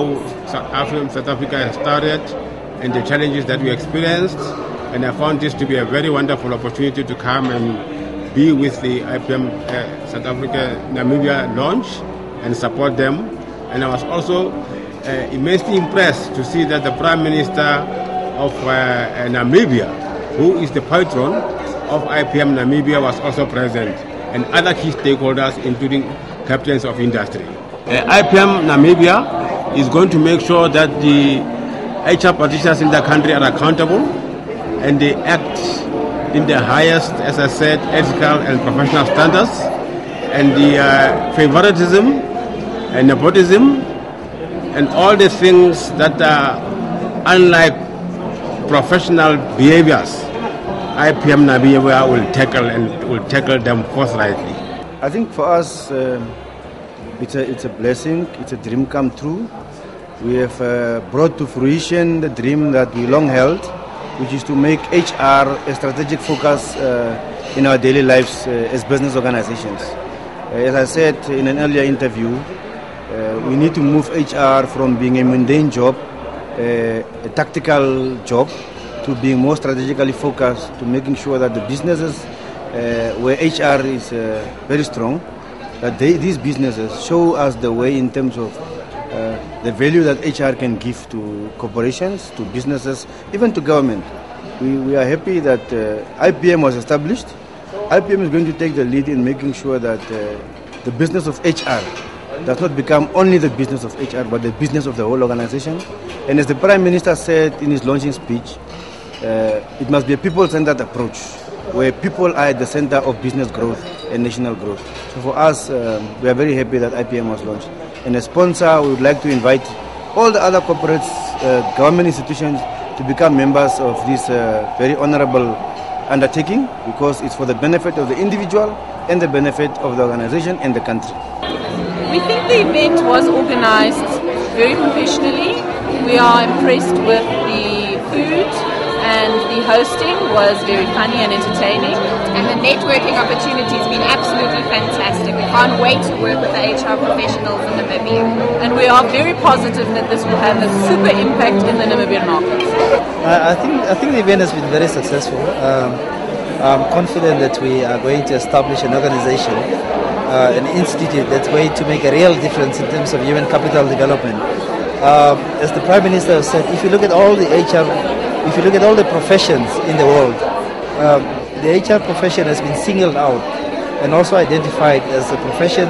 South Africa has started and the challenges that we experienced, and I found this to be a very wonderful opportunity to come and be with the IPM South Africa Namibia launch and support them. And I was also immensely impressed to see that the Prime Minister of Namibia, who is the patron of IPM Namibia, was also present, and other key stakeholders including captains of industry. IPM Namibia is going to make sure that the HR practitioners in the country are accountable and they act in the highest, as I said, ethical and professional standards, and the favoritism and nepotism and all the things that are unlike professional behaviors, IPM Namibia will tackle them forthrightly. I think for us, it's a blessing, it's a dream come true. We have brought to fruition the dream that we long held, which is to make HR a strategic focus in our daily lives as business organizations. As I said in an earlier interview, we need to move HR from being a mundane job, a tactical job, to being more strategically focused, to making sure that the businesses where HR is very strong, that these businesses show us the way in terms of the value that HR can give to corporations, to businesses, even to government. We are happy that IPM was established. IPM is going to take the lead in making sure that the business of HR does not become only the business of HR, but the business of the whole organization. And as the Prime Minister said in his launching speech, it must be a people-centered approach, where people are at the center of business growth and national growth. So for us, we are very happy that IPM was launched. And as sponsor, we would like to invite all the other corporates, government institutions to become members of this very honorable undertaking, because it's for the benefit of the individual and the benefit of the organization and the country. We think the event was organized very professionally. We are impressed with the food, and the hosting was very funny and entertaining. And the networking opportunity has been absolutely fantastic. We can't wait to work with the HR professionals in Namibia. And we are very positive that this will have a super impact in the Namibian market. I think the event has been very successful. I'm confident that we are going to establish an organization, an institute that's going to make a real difference in terms of human capital development. As the Prime Minister has said, if you look at all the professions in the world, the HR profession has been singled out and also identified as a profession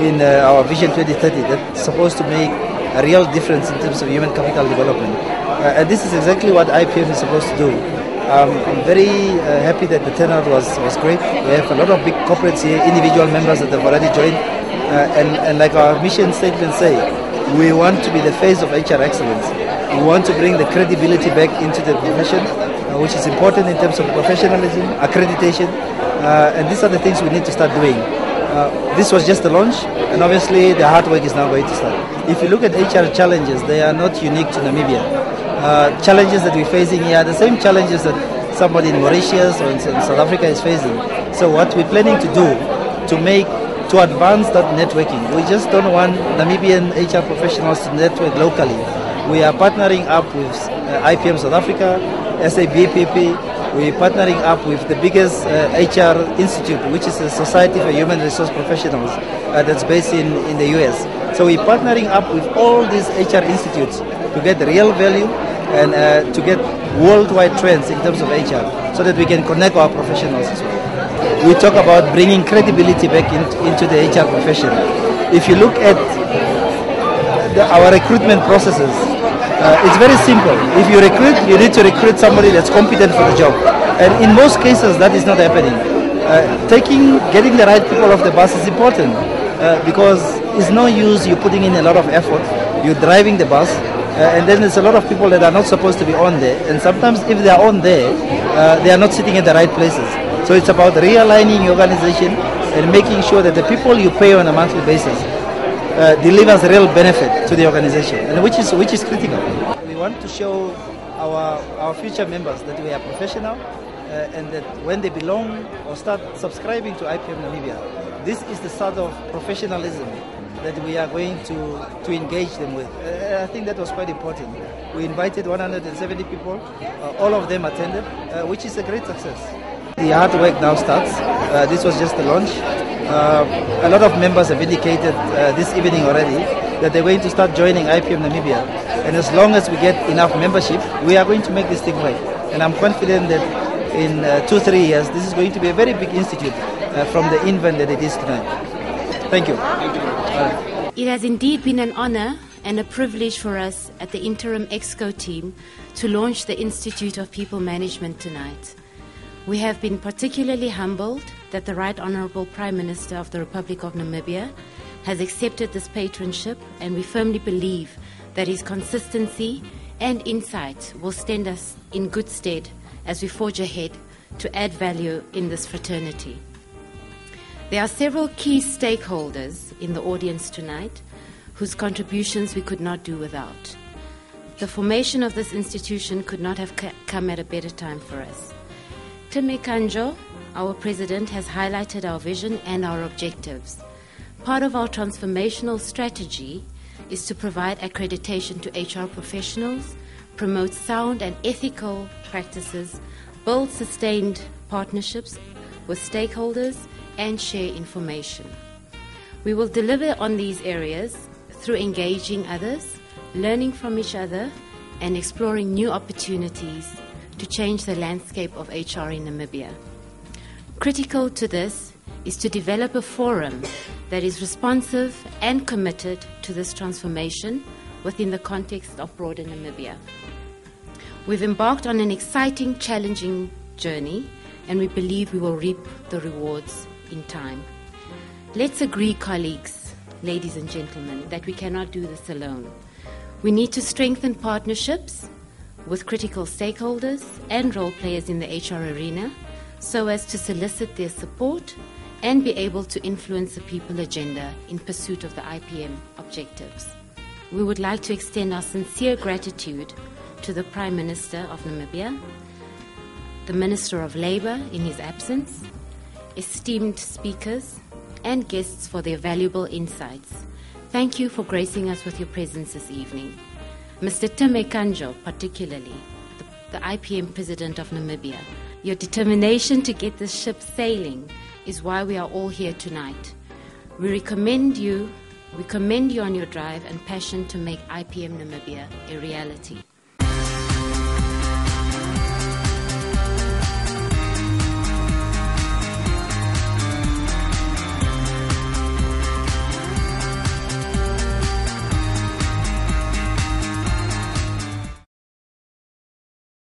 in our Vision 2030 that's supposed to make a real difference in terms of human capital development. And this is exactly what IPM is supposed to do. I'm very happy that the turnout was great. We have a lot of big corporates here, individual members that have already joined. And like our mission statement say, we want to be the face of HR excellence. We want to bring the credibility back into the profession, which is important in terms of professionalism, accreditation, and these are the things we need to start doing. This was just the launch, and obviously the hard work is now going to start. If you look at HR challenges, they are not unique to Namibia. Challenges that we're facing here are the same challenges that somebody in Mauritius or in South Africa is facing. So what we're planning to do to advance that networking, we just don't want Namibian HR professionals to network locally. We are partnering up with IPM South Africa, SABPP. We're partnering up with the biggest HR institute, which is the Society for Human Resource Professionals that's based in the US. So we're partnering up with all these HR institutes to get real value and to get worldwide trends in terms of HR, so that we can connect our professionals as well. We talk about bringing credibility back into the HR profession. If you look at our recruitment processes, it's very simple. If you recruit, you need to recruit somebody that's competent for the job. And in most cases, that is not happening. Getting the right people off the bus is important because it's no use you putting in a lot of effort, you're driving the bus, and then there's a lot of people that are not supposed to be on there. And sometimes if they are on there, they are not sitting at the right places. So it's about realigning your organization and making sure that the people you pay on a monthly basis delivers real benefit to the organization, and which is critical. We want to show our future members that we are professional and that when they belong or start subscribing to IPM Namibia, this is the start of professionalism that we are going to engage them with. I think that was quite important. We invited 170 people. All of them attended, which is a great success. The hard work now starts. This was just the launch. A lot of members have indicated this evening already that they're going to start joining IPM Namibia. And as long as we get enough membership, we are going to make this thing right. And I'm confident that in 2-3 years, this is going to be a very big institute from the invent that it is tonight. Thank you. It has indeed been an honor and a privilege for us at the Interim Exco team to launch the Institute of People Management tonight. We have been particularly humbled that the Right Honourable Prime Minister of the Republic of Namibia has accepted this patronship, and we firmly believe that his consistency and insight will stand us in good stead as we forge ahead to add value in this fraternity. There are several key stakeholders in the audience tonight whose contributions we could not do without. The formation of this institution could not have come at a better time for us. Tim Kanjo, our president, has highlighted our vision and our objectives. Part of our transformational strategy is to provide accreditation to HR professionals, promote sound and ethical practices, build sustained partnerships with stakeholders, and share information. We will deliver on these areas through engaging others, learning from each other, and exploring new opportunities to change the landscape of HR in Namibia. Critical to this is to develop a forum that is responsive and committed to this transformation within the context of broader Namibia. We've embarked on an exciting, challenging journey, and we believe we will reap the rewards in time. Let's agree, colleagues, ladies and gentlemen, that we cannot do this alone. We need to strengthen partnerships with critical stakeholders and role players in the HR arena so as to solicit their support and be able to influence the people agenda in pursuit of the IPM objectives. We would like to extend our sincere gratitude to the Prime Minister of Namibia, the Minister of Labour in his absence, esteemed speakers and guests for their valuable insights. Thank you for gracing us with your presence this evening. Mr. Tim Kanjo, particularly, the IPM President of Namibia, your determination to get this ship sailing is why we are all here tonight. We commend you on your drive and passion to make IPM Namibia a reality.